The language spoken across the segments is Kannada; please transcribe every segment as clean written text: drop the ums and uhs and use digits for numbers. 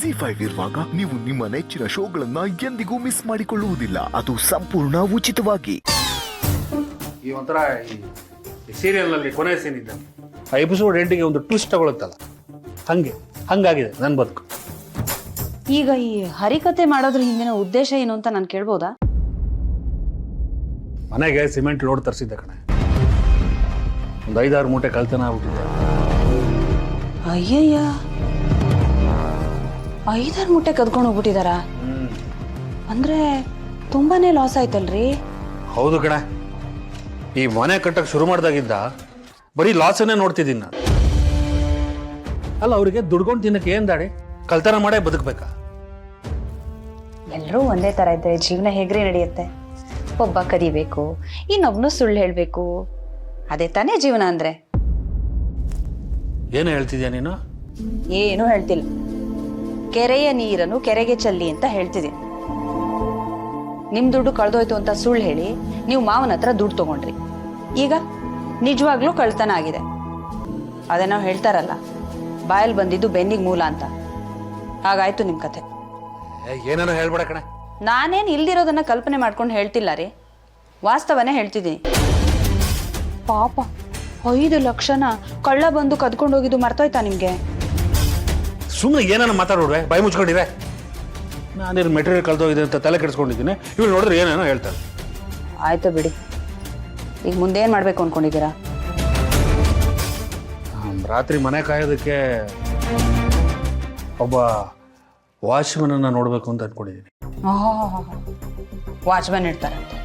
ZEE5 ಇರುವಾಗ ನೀವು ನಿಮ್ಮ ನೆಚ್ಚಿನ ಶೋಗಳನ್ನ ಎಂದಿಗೂ ಮಿಸ್ ಮಾಡಿಕೊಳ್ಳುವುದಿಲ್ಲ. ಅದು ಸಂಪೂರ್ಣ ಉಚಿತವಾಗಿ. ಈ ಒಂಥರ ಈ ಸೀರಿಯಲ್ನಲ್ಲಿ ಕೊನೆ ಸೀನ್ ಇದ್ದ ಆ ಎಪಿಸೋಡ್ ಎಂಡಿಗೆ ಒಂದು ಟ್ವಿಸ್ಟ್ ತಗೊಳುತ್ತಲ್ಲ, ಹಂಗಾಗಿದೆ ನನ್ನ ಬದುಕು. ಈಗ ಈ ಹರಿಕತೆ ಮಾಡೋದ್ರ ಹಿಂದಿನ ಉದ್ದೇಶ ಏನು ಅಂತ ನಾನು ಕೇಳ್ಬೋದಾ? ಮನೆಗೆ ಸಿಮೆಂಟ್ ಲೋಡ್ ತರಿಸಿದ್ದೆ ಕಣೆ, ಒಂದು 5-6 ಮೂಟೆ ಕಳ್ತನ ಆಗ್ಬಿಟ್ಟಿದೆ. ಅಯ್ಯಯ್ಯ, 5-6 ಮೂಟೆ ಕದ್ಕೊಂಡು ಹೋಗ್ಬಿಟ್ಟಿದಾರ ಅಂದ್ರೆ ತುಂಬಾನೇ ಲಾಸ್ ಆಯ್ತಲ್ರಿ? ಹೌದು ಕಣೆ, ಈ ಮನೆ ಕಟ್ಟಕ್ಕೆ ಶುರು ಮಾಡ್ದಾಗಿದ್ದ ಬರೀ ಲಾಸನ್ನೇ ನೋಡ್ತಿದ್ದೀನಿ ನಾನು. ಅಲ್ಲ, ಅವರಿಗೆ ದುಡ್ಕೊಂಡು ತಿನ್ನಕ್ಕೆ ಏನ್ ದಾಡಿ? ಕಳ್ತನ ಮಾಡೇ ಬದುಕಬೇಕಾ? ಎಲ್ಲರೂ ಒಂದೇ ತರ ಇದ್ರೆ ಜೀವನ ಹೇಗ್ರಿ ನಡೆಯುತ್ತೆ? ಒಬ್ಬ ಕದಿಬೇಕು, ಇನ್ನೊಬ್ನು ಸುಳ್ಳು ಹೇಳ್ಬೇಕು, ಅದೇ ತಾನೇ ಜೀವನ ಅಂದ್ರೆ. ಏನು ಹೇಳ್ತಿದ್ಯಾ ನೀನು? ಏನು ಹೇಳ್ತಿಲ್ಲ. ಕೆರೆಯ ನೀರನ್ನು ಕೆರೆಗೆ ಚೆಲ್ಲಿ ಅಂತ ಹೇಳ್ತಿದ್ದೀನಿ. ನಿಮ್ ದುಡ್ಡು ಕಳ್ದೋಯ್ತು ಅಂತ ಸುಳ್ಳು ಹೇಳಿ ನೀವು ಮಾವನ ಹತ್ರ ದುಡ್ಡು ತಗೊಂಡ್ರಿ. ಈಗ ನಿಜವಾಗ್ಲೂ ಕಳ್ತನ ಆಗಿದೆ. ಅದೇ ನಾವು ಹೇಳ್ತಾರಲ್ಲ, ಬಾಯಲ್ಲಿ ಬಂದಿದ್ದು ಬೆನ್ನಿಗೆ ಮೂಲ ಅಂತ. ಹಾಗಾಯ್ತು ನಿಮ್ ಕತೆ. ಏನೇನೋ ಹೇಳ್ಬೇಡ ಕಣೆ. ನಾನೇನು ಇಲ್ದಿರೋದನ್ನ ಕಲ್ಪನೆ ಮಾಡ್ಕೊಂಡು ಹೇಳ್ತಿಲ್ಲ ರೀ, ವಾಸ್ತವನೇ ಹೇಳ್ತಿದ್ದೀನಿ. ಪಾಪ 5 ಲಕ್ಷನ ಕಳ್ಳ ಬಂದು ಕದ್ಕೊಂಡು ಹೋಗಿದ್ದು ಮರ್ತೋಯ್ತಾ ನಿಮ್ಗೆ? ಸುಮ್ಮನೆ ಏನೇನೋ ಮಾತಾಡೋಡ್ವೆ, ಬಾಯಿ ಮುಚ್ಕೊಂಡಿವೆ. ನಾನೇನು ಮೆಟೀರಿಯಲ್ ಕಳ್ದೋಗಿದೆ ಅಂತ ತಲೆ ಕೆಡಿಸ್ಕೊಂಡಿದ್ದೀನಿ, ಇವಳು ನೋಡಿದ್ರೆ ಏನೇನೋ ಹೇಳ್ತಾರೆ. ಆಯ್ತು ಬಿಡಿ, ಈಗ ಮುಂದೇನು ಮಾಡ್ಬೇಕು ಅನ್ಕೊಂಡಿದ್ದೀರಾ? ರಾತ್ರಿ ಮನೆ ಕಾಯೋದಕ್ಕೆ ಒಬ್ಬ ವಾಚ್ಮನನ್ನು ನೋಡಬೇಕು ಅಂತ ಅನ್ಕೊಂಡಿದ್ದೀನಿ. ವಾಚ್ಮ್ಯಾನ್ ಇಡ್ತಾರಂತೆ.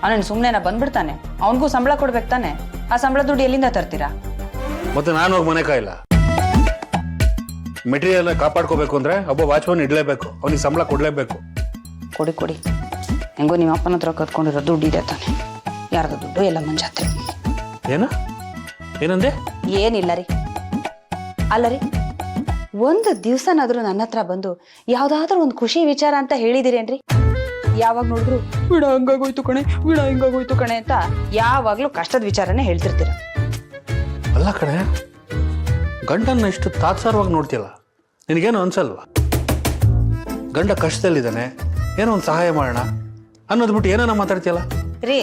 ಅವನೇನು ಸುಮ್ಮನೆ ಬಂದ್ಬಿಡ್ತಾನೆ? ಅವನಿಗೂ ಸಂಬಳ ಕೊಡ್ಬೇಕು ತಾನೆ? ಆ ಸಂಬಳ ದುಡ್ಡು ಎಲ್ಲಿಂದ ತರ್ತೀರಾ? ಮತ್ತೆ ನಾನು ಹೋಗಿ ಮನೆ ಕಾಯಿಲ್ಲ. ಮೆಟೀರಿಯಲ್ ಕಾಪಾಡ್ಕೋಬೇಕು ಅಂದ್ರೆ ಒಬ್ಬ ವಾಚ್ಮನ್ ಇಡ್ಲೇಬೇಕು, ಅವನಿಗೆ ಸಂಬಳ ಕೊಡ್ಲೇಬೇಕು. ಕೊಡಿ, ಹೆಂಗೋ ನಿಮ್ಮ ಅಪ್ಪನ ಹತ್ರ ಕದ್ಕೊಂಡಿರೋ ದುಡ್ಡು ಇದೆ ತಾನೆ. ಯಾರ್ದು ದುಡ್ಡು ಎಲ್ಲ ಮಂಜಾತ್ರೆ. ಏನಂದೆ? ಏನಿಲ್ಲ ರೀ. ಅಲ್ಲ ರೀ, ಒಂದು ದಿವ್ಸನಾದ್ರೂ ನನ್ನ ಹತ್ರ ಬಂದು ಯಾವ್ದಾದ್ರೂ ಒಂದು ಖುಷಿ ವಿಚಾರ ಅಂತ ಹೇಳಿದಿರೇನ್ರಿ? ಯಾವಾಗ ನೋಡಿದ್ರು ಬಿಡ ಹಂಗಾಗೋಯ್ತು ಕಣೆ, ಬಿಡ ಹಿಂಗಾಗೋಯ್ತು ಕಣೆ ಅಂತ ಯಾವಾಗ್ಲೂ ಕಷ್ಟದ ವಿಚಾರನೇ ಹೇಳ್ತಿರ್ತೀರ. ಅಲ್ಲ ಕಣೆ, ಗಂಡನ್ನ ಇಷ್ಟು ತಾತ್ಸಾರವಾಗಿ ನೋಡ್ತಿಯಲ್ಲ, ನಿನಗೇನು ಅನ್ಸಲ್ವಾ? ಗಂಡ ಕಷ್ಟದಲ್ಲಿದ್ದಾನೆ, ಏನೋ ಒಂದು ಸಹಾಯ ಮಾಡೋಣ ಅನ್ನೋದು ಬಿಟ್ಟು ಏನೇನೋ ಮಾತಾಡ್ತೀಯಲ್ಲ ರೀ.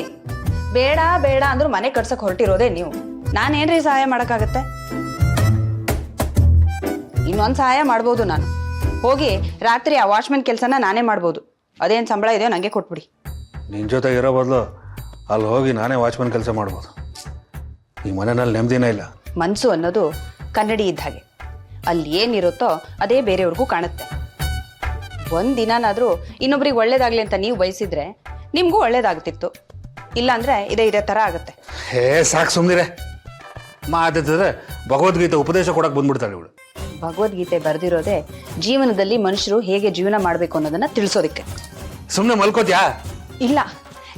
ಬೇಡ ಅಂದ್ರೂ ಮನೆ ಕಟ್ಸಕ್ ಹೊರಟಿರೋದೇ ನೀವು. ನಾನೇನ್ರಿ ಸಹಾಯ ಮಾಡಕ್ಕಾಗತ್ತೆ? ಇನ್ನೊಂದು ಸಹಾಯ ಮಾಡ್ಬೋದು. ನಾನು ಹೋಗಿ ರಾತ್ರಿ ಆ ವಾಚ್ಮನ್ ಕೆಲಸನ ನಾನೇ ಮಾಡ್ಬೋದು. ಅದೇನು ಸಂಬಳ ಇದೆಯೋ ನನಗೆ ಕೊಟ್ಬಿಡಿ. ನಿನ್ನ ಜೊತೆ ಇರೋ ಬದಲು ಅಲ್ಲಿ ಹೋಗಿ ನಾನೇ ವಾಚ್ಮನ್ ಕೆಲಸ ಮಾಡ್ಬೋದು. ಈ ಮನೆಯಲ್ಲಿ ನೆಮ್ಮದಿನೇ ಇಲ್ಲ. ಮನಸ್ಸು ಅನ್ನೋದು ಕನ್ನಡಿ ಇದ್ದ ಹಾಗೆ, ಅಲ್ಲಿ ಏನಿರುತ್ತೋ ಅದೇ ಬೇರೆಯವ್ರಿಗೂ ಕಾಣುತ್ತೆ. ಒಂದಿನಾದ್ರೂ ಇನ್ನೊಬ್ರಿಗೆ ಒಳ್ಳೇದಾಗ್ಲಿ ಅಂತ ನೀವು ಬಯಸಿದ್ರೆ ನಿಮ್ಗೂ ಒಳ್ಳೇದಾಗ್ತಿತ್ತು. ಇಲ್ಲಾಂದ್ರೆ ಇದೇ ತರ ಆಗುತ್ತೆ. ಸಾಕು ಸುಮ್ಮನಿರೆ. ಮಾತಾಡ್ತಿದ್ರೆ ಭಗವದ್ಗೀತೆ ಉಪದೇಶ ಕೊಡಕ್ ಬಂದ್ಬಿಡ್ತಾಳೆ ಇವಳು. ಭಗವದ್ಗೀತೆ ಬರೆದಿರೋದೇ ಜೀವನದಲ್ಲಿ ಮನುಷ್ಯರು ಹೇಗೆ ಜೀವನ ಮಾಡಬೇಕು ಅನ್ನೋದನ್ನ ತಿಳಿಸೋದಕ್ಕೆ. ಸುಮ್ಮನೆ ಮಲ್ಕೋತ್ಯಾ? ಇಲ್ಲ,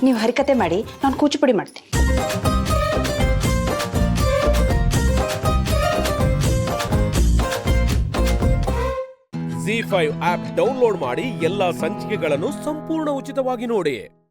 ನೀವು ಹರಿಕತೆ ಮಾಡಿ, ನಾನು ಕೂಚಿಪುಡಿ ಮಾಡ್ತೀನಿ. ZEE5 ಆಪ್ ಡೌನ್ಲೋಡ್ ಮಾಡಿ ಎಲ್ಲಾ ಸಂಚಿಕೆಗಳನ್ನು ಸಂಪೂರ್ಣ ಉಚಿತವಾಗಿ ನೋಡಿ.